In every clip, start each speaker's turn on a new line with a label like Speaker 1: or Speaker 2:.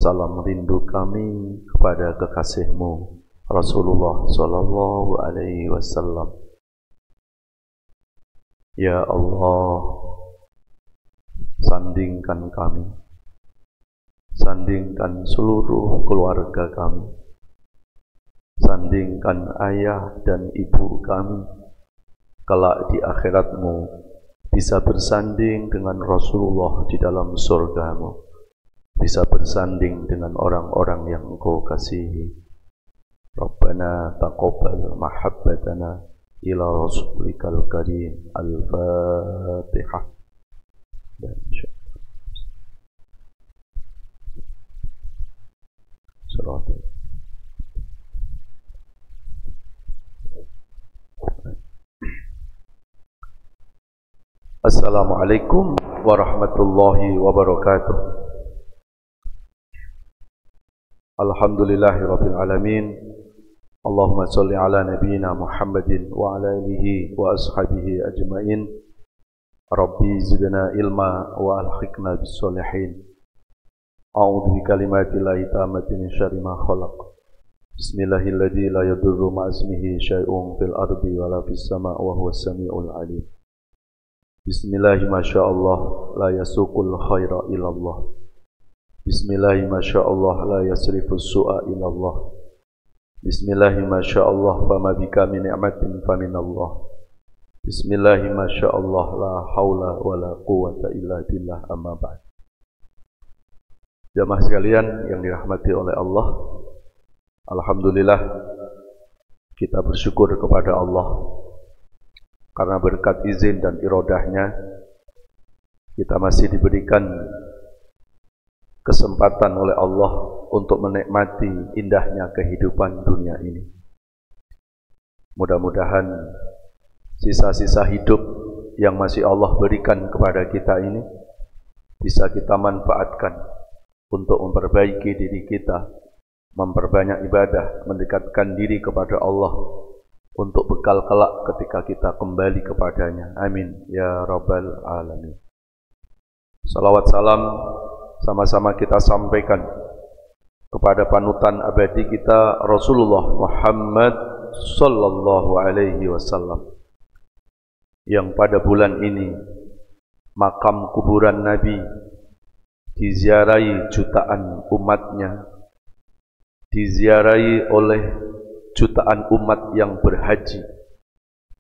Speaker 1: salam rindu kami kepada kekasih-Mu Rasulullah sallallahu alaihi wasallam. Ya Allah, sandingkan kami, sandingkan seluruh keluarga kami, sandingkan ayah dan ibu kami, kelak di akhirat-Mu bisa bersanding dengan Rasulullah di dalam surga-Mu, bisa bersanding dengan orang-orang yang Engkau kasihi. Rabbana taqabbal mahabbatana ila rasulikal karim. Al-Fatihah. Assalamualaikum warahmatullahi wabarakatuh. Alhamdulillahirabbil alamin. Allahumma shalli ala nabiyyina Muhammadin wa ala alihi wa ashabihi ajmain. Rabbi zidna ilma wa alhiqna bis solihin. A'udzu bikalimatillahi tammati min syarri ma khalaq. Bismillahilladzi la yadurru ma ismihi syai'un fil ardi wa la fis sama' wa huwas samiul alim. Bismillahi masyaallah la yasuqul khaira ilallah. Bismillahi masyaallah la yasrifus su'a ilallah. Bismillahi masyaallah fama bika min ni'matin faminallah. Bismillahi masyaallah la haula wala quwwata illa billah, amma ba'd. Jamaah sekalian yang dirahmati oleh Allah, alhamdulillah kita bersyukur kepada Allah karena berkat izin dan irodahnya kita masih diberikan kesempatan oleh Allah untuk menikmati indahnya kehidupan dunia ini. Mudah-mudahan sisa-sisa hidup yang masih Allah berikan kepada kita ini bisa kita manfaatkan untuk memperbaiki diri kita, memperbanyak ibadah, mendekatkan diri kepada Allah untuk bekal kelak ketika kita kembali kepadanya. Amin ya rabbal alamin. Salawat salam sama-sama kita sampaikan kepada panutan abadi kita Rasulullah Muhammad sallallahu alaihi wasallam, yang pada bulan ini makam kuburan Nabi diziarahi jutaan umatnya, diziarahi oleh jutaan umat yang berhaji,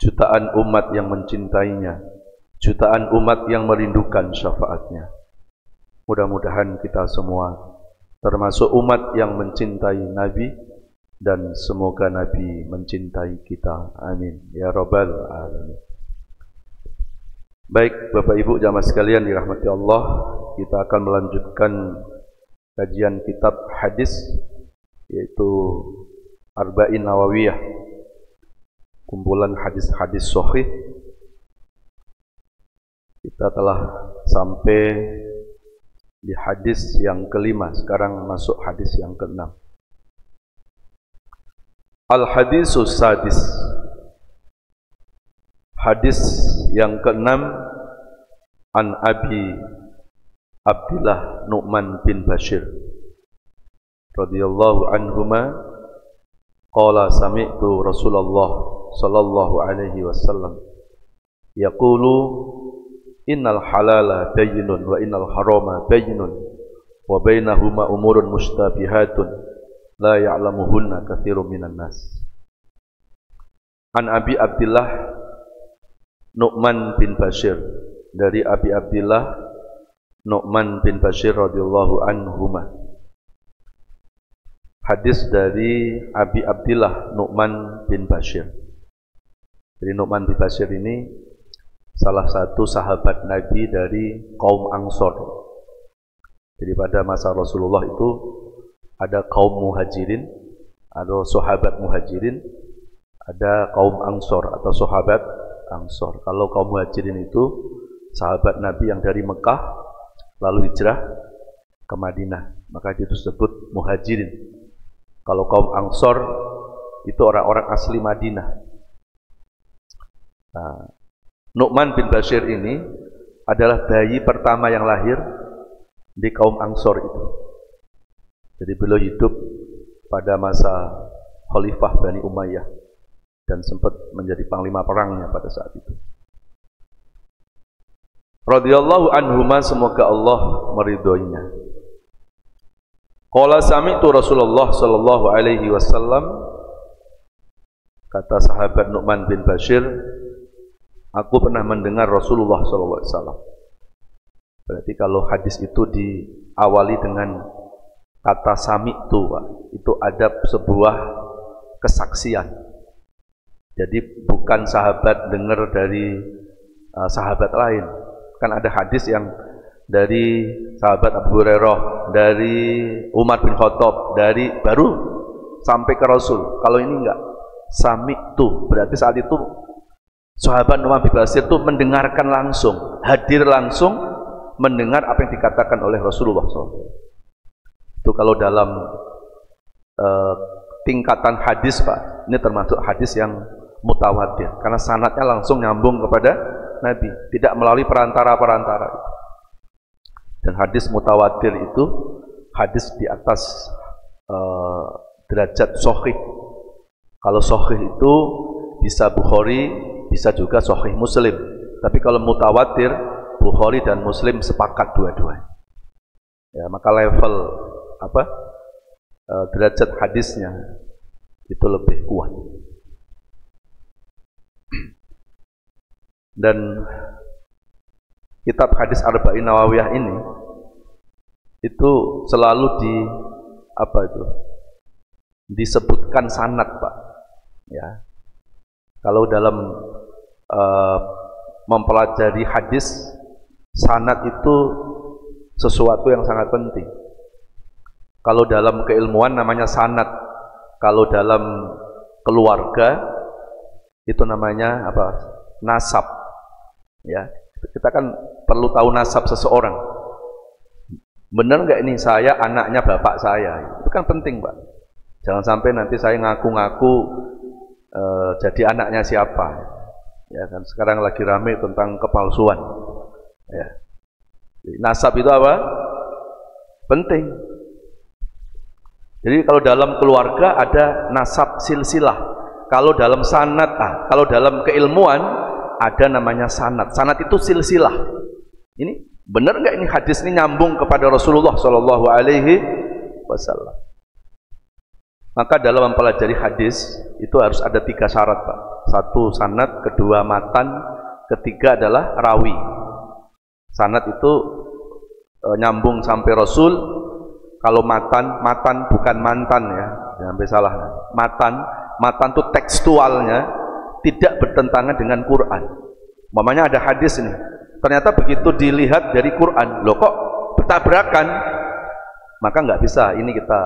Speaker 1: jutaan umat yang mencintainya, jutaan umat yang merindukan syafaatnya. Mudah-mudahan kita semua termasuk umat yang mencintai Nabi, dan semoga Nabi mencintai kita. Amin ya rabbal alamin. Baik Bapak Ibu jamaah sekalian dirahmati Allah, kita akan melanjutkan kajian kitab hadis, yaitu Arba'in Nawawiyah, kumpulan hadis-hadis sahih. Kita telah sampai di hadis yang kelima, sekarang masuk hadis yang keenam. Al-hadisus sadis, hadis yang keenam, an Abi Abdillah Nu'man bin Bashir radhiyallahu anhuma qala sami'tu Rasulullah sallallahu alaihi wasallam yaqulu innal halala bayyinun wa innal harama bayyinun wa bainahuma umurun mushtabihatun la ya'lamuhunna katsirun minan nas. An Abi Abdillah Nu'man bin Bashir, dari Abi Abdillah Nu'man bin Bashir radhiyallahu anhuma. Hadis dari Abi Abdillah Nu'man bin Bashir. Jadi Nu'man bin Bashir ini salah satu sahabat Nabi dari kaum Ansor. Jadi pada masa Rasulullah itu ada kaum Muhajirin, ada sahabat Muhajirin, ada kaum Ansor atau sahabat Ansor. Kalau kaum Muhajirin itu sahabat Nabi yang dari Mekah lalu hijrah ke Madinah, maka itu disebut Muhajirin. Kalau kaum Ansor itu orang-orang asli Madinah. Nah, Nu'man bin Bashir ini adalah bayi pertama yang lahir di kaum Ansor itu. Jadi beliau hidup pada masa Khalifah Bani Umayyah dan sempat menjadi panglima perangnya pada saat itu. Radhiyallahu anhuma, semoga Allah meridhoinya. Qala sami'tu Rasulullah sallallahu alaihi wasallam, kata sahabat Nu'man bin Bashir, aku pernah mendengar Rasulullah sallallahu alaihi wasallam. Berarti kalau hadis itu diawali dengan kata sami'tu, Pak, itu ada sebuah kesaksian. Jadi bukan sahabat dengar dari sahabat lain. Kan ada hadis yang dari sahabat Abu Hurairah, dari Umar bin Khattab, dari baru sampai ke Rasul. Kalau ini enggak, sami'tu, berarti saat itu sahabat Nu'man bin Bashir itu mendengarkan langsung, hadir langsung mendengar apa yang dikatakan oleh Rasulullah SAW. Itu kalau dalam tingkatan hadis, Pak, ini termasuk hadis yang mutawatir karena sanadnya langsung nyambung kepada Nabi, tidak melalui perantara-perantara. Dan hadis mutawatir itu hadis di atas derajat sahih. Kalau sahih itu bisa Bukhari, bisa juga sahih Muslim. Tapi kalau mutawatir, Bukhari dan Muslim sepakat dua-duanya. Ya, maka level derajat hadisnya itu lebih kuat. Dan kitab hadis Arba'in Nawawiyah ini itu selalu disebutkan sanad, Pak. Ya. Kalau dalam mempelajari hadis, sanad itu sesuatu yang sangat penting. Kalau dalam keilmuan namanya sanad, kalau dalam keluarga itu namanya nasab. Ya, kita kan perlu tahu nasab seseorang. Benar nggak ini saya anaknya bapak saya? Itu kan penting, Pak. Jangan sampai nanti saya ngaku-ngaku jadi anaknya siapa. Ya kan, sekarang lagi rame tentang kepalsuan. Ya. Nasab itu apa? Penting. Jadi kalau dalam keluarga ada nasab silsilah. Kalau dalam sanad, kalau dalam keilmuan ada namanya sanad. Sanad itu silsilah. Ini benar nggak ini hadis ini nyambung kepada Rasulullah Shallallahu Alaihi Wasallam? Maka dalam mempelajari hadis itu harus ada 3 syarat, Pak. 1 sanad, 2 matan, 3 adalah rawi. Sanad itu nyambung sampai Rasul. Kalau matan bukan mantan, ya, jangan sampai salah. Matan itu tekstualnya tidak bertentangan dengan Quran. Umpamanya ada hadis ini, ternyata begitu dilihat dari Quran, loh kok bertabrakan, maka nggak bisa ini kita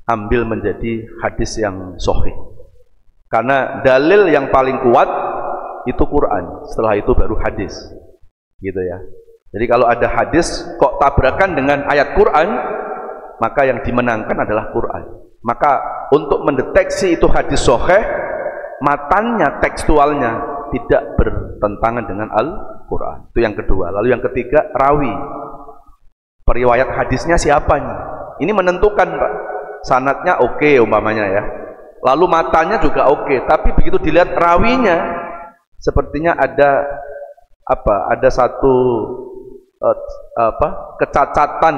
Speaker 1: ambil menjadi hadis yang sahih. Karena dalil yang paling kuat itu Quran, setelah itu baru hadis, gitu ya. Jadi kalau ada hadis kok tabrakan dengan ayat Quran, maka yang dimenangkan adalah Quran. Maka untuk mendeteksi itu hadis sahih, matannya, tekstualnya tidak bertentangan dengan Al-Quran. Itu yang kedua. Lalu yang ketiga, rawi. Periwayat hadisnya siapanya? Ini menentukan, Pak. Sanadnya oke, umpamanya ya. Lalu matanya juga oke. Tapi begitu dilihat rawinya, sepertinya ada satu kecacatan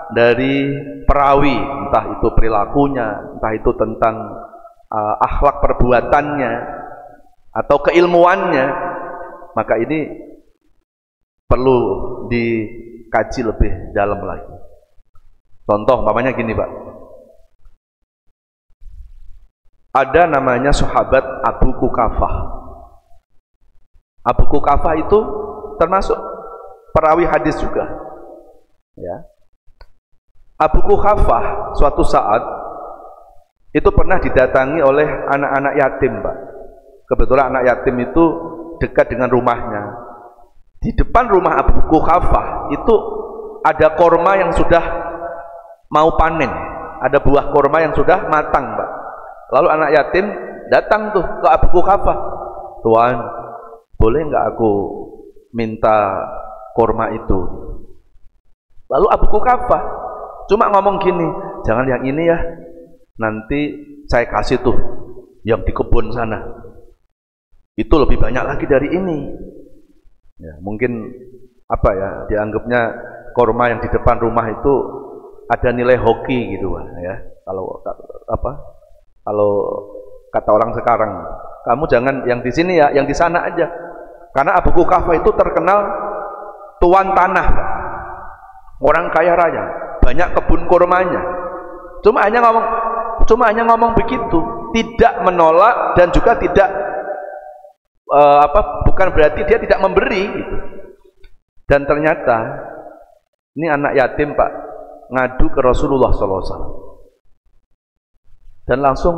Speaker 1: dari perawi, entah itu perilakunya, entah itu tentang akhlak perbuatannya atau keilmuannya, maka ini perlu dikaji lebih dalam lagi. Contoh umpamanya gini, Pak. Ada namanya sahabat Abu Kukafah. Abu Kukafah itu termasuk perawi hadis juga. Ya. Abu Kukafah suatu saat itu pernah didatangi oleh anak-anak yatim, Pak. Kebetulan anak yatim itu dekat dengan rumahnya. Di depan rumah Abu Kukafah itu ada korma yang sudah mau panen, ada buah korma yang sudah matang, Pak. Lalu anak yatim datang tuh ke Abu Kukafah, "Tuan, boleh nggak aku minta korma itu?" Lalu Abu Kukafah cuma ngomong gini, jangan yang ini ya, nanti saya kasih tuh yang di kebun sana, itu lebih banyak lagi dari ini. Ya, mungkin apa ya, dianggapnya korma yang di depan rumah itu ada nilai hoki gitu ya. Kalau apa? Kalau kata orang sekarang, kamu jangan yang di sini ya, yang di sana aja. Karena Abu Quhafah itu terkenal tuan tanah, orang kaya raya, banyak kebun kurmanya. Cuma hanya ngomong begitu, tidak menolak dan juga tidak bukan berarti dia tidak memberi gitu. Dan ternyata ini anak yatim Pak ngadu ke Rasulullah SAW. Dan langsung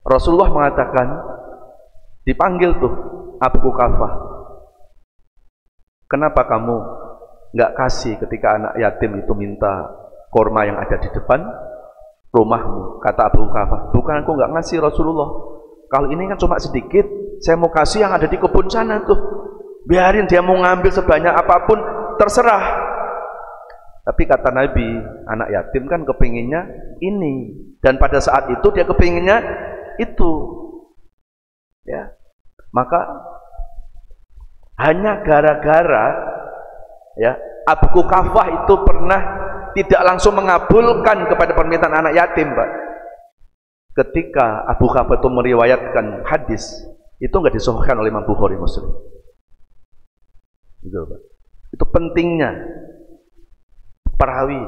Speaker 1: Rasulullah mengatakan, dipanggil tuh Abu Quhafah, kenapa kamu nggak kasih ketika anak yatim itu minta korma yang ada di depan rumahmu? Kata Abu Quhafah, bukan aku nggak ngasih Rasulullah, kalau ini kan cuma sedikit, saya mau kasih yang ada di kebun sana tuh, biarin dia mau ngambil sebanyak apapun terserah. Tapi kata Nabi, anak yatim kan kepinginnya ini, dan pada saat itu dia kepinginnya itu, ya. Maka hanya gara-gara ya Abu Quhafah itu pernah tidak langsung mengabulkan kepada permintaan anak yatim, Pak. Ketika Abu Quhafah itu meriwayatkan hadis, itu enggak disahihkan oleh Imam Bukhari Muslim. Gitu, Pak. Itu pentingnya perawi.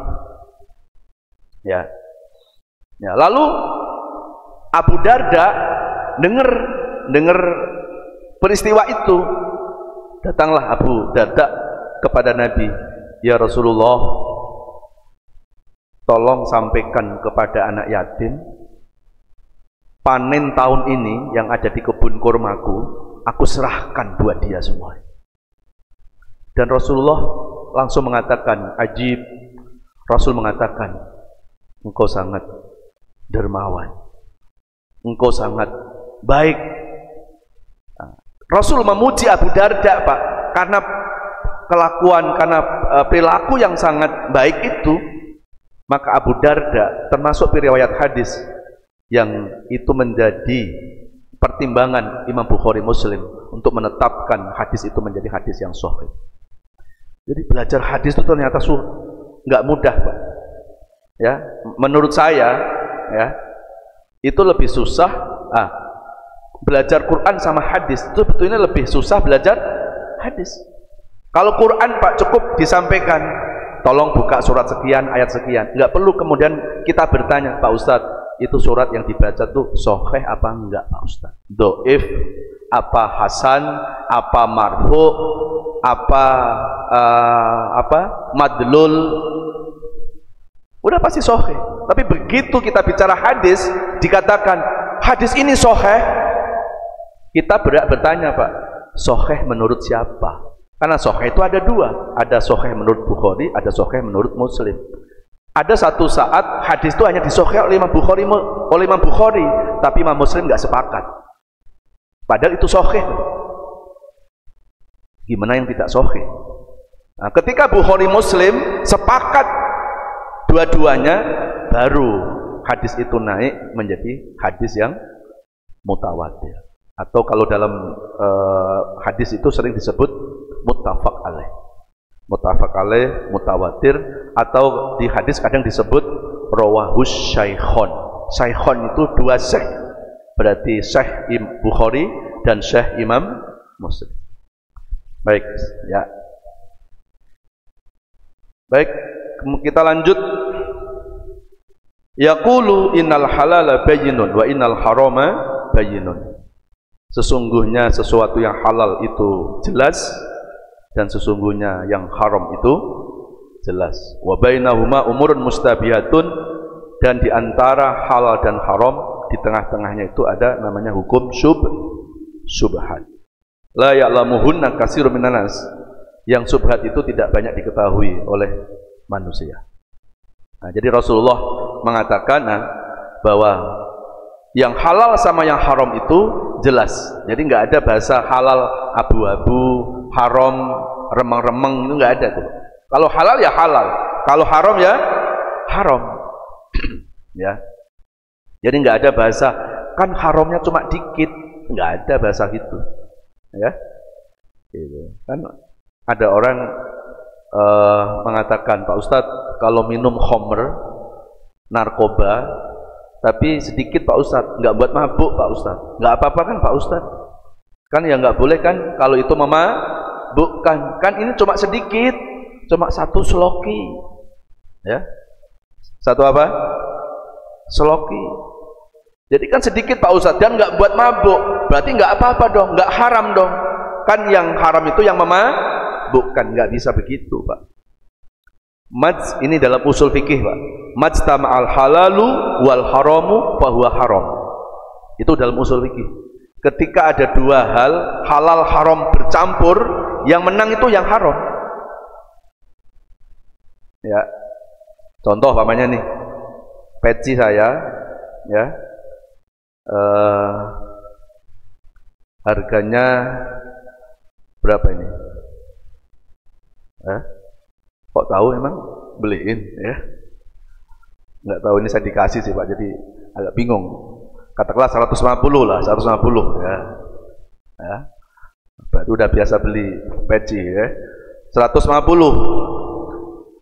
Speaker 1: Ya. Ya, lalu Abu Darda dengar peristiwa itu, datanglah Abu Darda kepada Nabi, ya Rasulullah, tolong sampaikan kepada anak yatim, panen tahun ini yang ada di kebun kurmaku, aku serahkan buat dia semua. Dan Rasulullah langsung mengatakan, ajib. Rasul mengatakan, engkau sangat dermawan, engkau sangat baik. Rasul memuji Abu Darda, Pak, karena kelakuan, karena perilaku yang sangat baik itu. Maka Abu Darda termasuk riwayat hadis yang itu menjadi pertimbangan Imam Bukhari Muslim untuk menetapkan hadis itu menjadi hadis yang sahih. Jadi belajar hadis itu ternyata nggak mudah, Pak. Ya, menurut saya ya, itu lebih susah. Belajar Quran sama hadis itu sebetulnya lebih susah belajar hadis. Kalau Quran, Pak, cukup disampaikan, tolong buka surat sekian, ayat sekian. Nggak perlu kemudian kita bertanya, Pak Ustadz, itu surat yang dibaca tuh sahih apa enggak, Pak Ustadz? Dhaif, apa hasan, apa marfu, apa madlul, udah pasti sahih. Tapi begitu kita bicara hadis, dikatakan hadis ini sahih, kita bertanya, Pak, sahih menurut siapa? Karena sahih itu ada dua, ada sahih menurut Bukhari, ada sahih menurut Muslim. Ada satu saat hadis itu hanya disahih oleh Imam Bukhari, tapi Imam Muslim nggak sepakat. Padahal itu sahih. Gimana yang tidak sahih? Nah, ketika Bukhari Muslim sepakat dua-duanya, baru hadis itu naik menjadi hadis yang mutawatir. Atau kalau dalam hadis itu sering disebut muttafaq alaih. Muttafaq alaih, mutawatir, atau di hadis kadang disebut rawahus syaikhon. Syaikhon itu dua syekh, berarti Syekh Bukhari dan Syekh Imam Muslim. Baik, ya. Baik, kita lanjut. Yaqulu innal halala bayyinun wa innal harama bayyinun. Sesungguhnya sesuatu yang halal itu jelas, dan sesungguhnya yang haram itu jelas. Wa bainahuma umurun mustabihatun, dan di antara halal dan haram, di tengah-tengahnya itu ada namanya hukum syubhat. La ya'lamuhunna katsirun minan nas. Yang syubhat itu tidak banyak diketahui oleh manusia. Nah, jadi Rasulullah mengatakan bahwa yang halal sama yang haram itu jelas. Jadi nggak ada bahasa halal abu-abu, haram remeng-remeng, itu nggak ada tuh. Kalau halal ya halal, kalau haram ya haram. Ya. Jadi nggak ada bahasa kan haramnya cuma dikit, nggak ada bahasa gitu. Ya. Gitu. Kan ada orang mengatakan, Pak Ustadz, kalau minum khamr, narkoba, tapi sedikit Pak Ustadz, nggak buat mabuk Pak Ustadz, nggak apa-apa kan Pak Ustadz? Kan ya nggak boleh kan kalau itu memabukkan, kan ini cuma sedikit, cuma satu sloki, ya, satu apa? Sloki. Jadi kan sedikit Pak Ustadz dan nggak buat mabuk, berarti nggak apa-apa dong, nggak haram dong. Kan yang haram itu yang memabukkan, nggak bisa begitu Pak. Ini dalam usul fikih Pak. Majtama'al halalu wal haramu fahuwa haram. Itu dalam usul fikih. Ketika ada dua hal, halal haram bercampur, yang menang itu yang haram. Ya. Contoh pamannya nih. Peci saya, ya. Harganya berapa ini? Kok tahu emang beliin ya? Nggak tahu, ini saya dikasih sih Pak, jadi agak bingung. Katakanlah 150 lah, 150 ya. Ya. Berarti udah biasa beli peci ya. 150.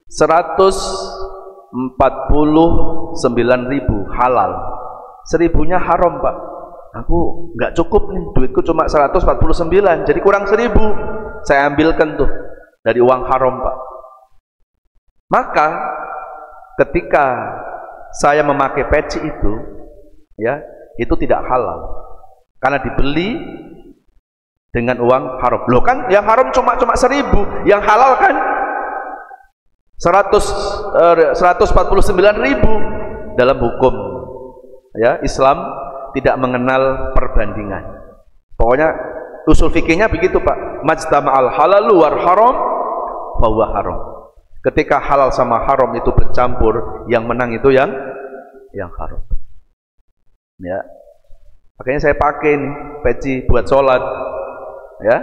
Speaker 1: 149.000 halal. 1.000-nya haram Pak. Aku nggak cukup nih, duitku cuma 149, jadi kurang 1.000. Saya ambilkan tuh dari uang haram Pak. Maka ketika saya memakai peci itu, ya, itu tidak halal karena dibeli dengan uang haram. Loh kan yang haram cuma 1.000, yang halal kan 149.000. Dalam hukum ya Islam tidak mengenal perbandingan. Pokoknya usul fikihnya begitu Pak. Majtama'al halalu war haram fahuwa haram. Ketika halal sama haram itu bercampur, yang menang itu yang haram. Ya. Makanya saya pakai nih peci buat sholat. Ya.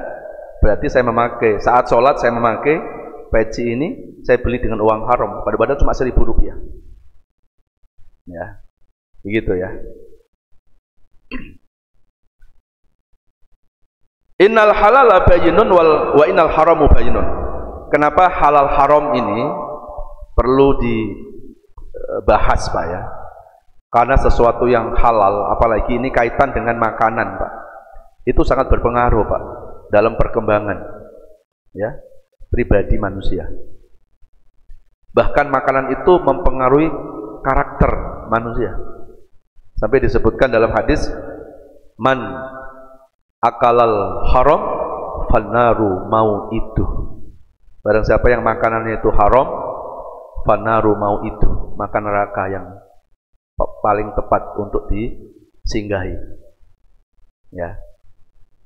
Speaker 1: Berarti saya memakai, saat sholat saya memakai peci ini, saya beli dengan uang haram. Padahal cuma 1.000 rupiah. Ya. Begitu ya. Innal halala bayyinun wa innal haramu bayyinun. Kenapa halal haram ini perlu dibahas Pak ya? Karena sesuatu yang halal, apalagi ini kaitan dengan makanan Pak, itu sangat berpengaruh Pak dalam perkembangan ya pribadi manusia. Bahkan makanan itu mempengaruhi karakter manusia. Sampai disebutkan dalam hadis, man akalal haram fannaru mau itu. Barang siapa yang makanannya itu haram, fannaru mau itu, maka neraka yang paling tepat untuk disinggahi. Ya.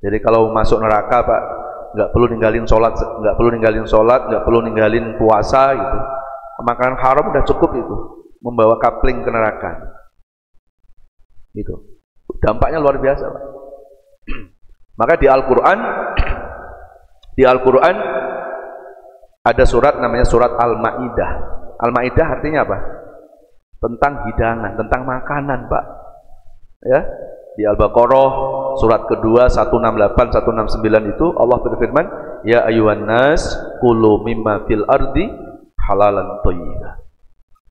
Speaker 1: Jadi kalau masuk neraka Pak, nggak perlu ninggalin sholat, nggak perlu ninggalin puasa gitu. Makanan haram udah cukup itu, membawa kapling ke neraka. Gitu. Dampaknya luar biasa Pak. Maka di Al-Quran ada surat namanya surat Al-Ma'idah. Al-Ma'idah artinya apa? Tentang hidangan, tentang makanan Pak. Ya, di Al-Baqarah surat kedua 168 169 itu Allah berfirman, ya ayyuhan nas kulu mimma fil ardi halalan thayyiban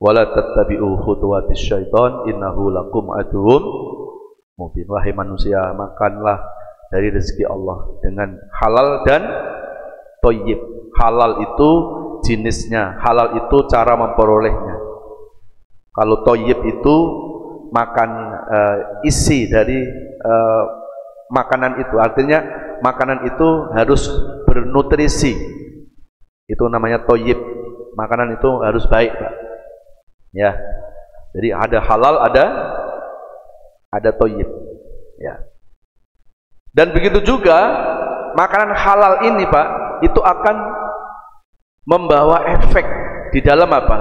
Speaker 1: wala tattabi'u khutuwatis syaitan innahu lakum aduwwum mubin. Wahai manusia, makanlah dari rezeki Allah dengan halal dan thayyib. Halal itu jenisnya, halal itu cara memperolehnya. Kalau thayyib itu makan isi dari makanan itu, artinya makanan itu harus bernutrisi. Itu namanya thayyib. Makanan itu harus baik Pak. Ya. Jadi ada halal, ada thayyib. Ya. Dan begitu juga makanan halal ini Pak, itu akan membawa efek di dalam apa?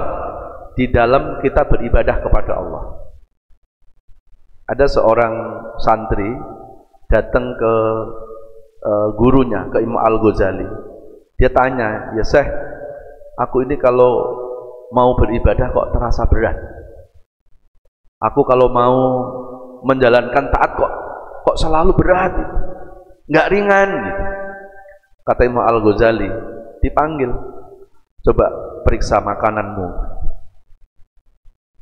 Speaker 1: Di dalam kita beribadah kepada Allah. Ada seorang santri datang ke gurunya, ke Imam Al-Ghazali. Dia tanya, ya Syekh, aku ini kalau mau beribadah kok terasa berat. Aku kalau mau menjalankan taat kok selalu berat, nggak ringan gitu. Kata Imam Al-Ghazali, dipanggil, coba periksa makananmu.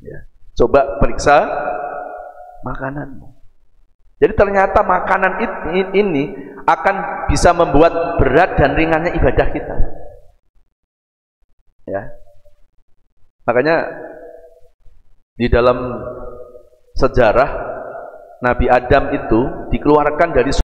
Speaker 1: Ya. Coba periksa makananmu. Jadi ternyata makanan ini akan bisa membuat berat dan ringannya ibadah kita. Ya. Makanya di dalam sejarah Nabi Adam itu dikeluarkan dari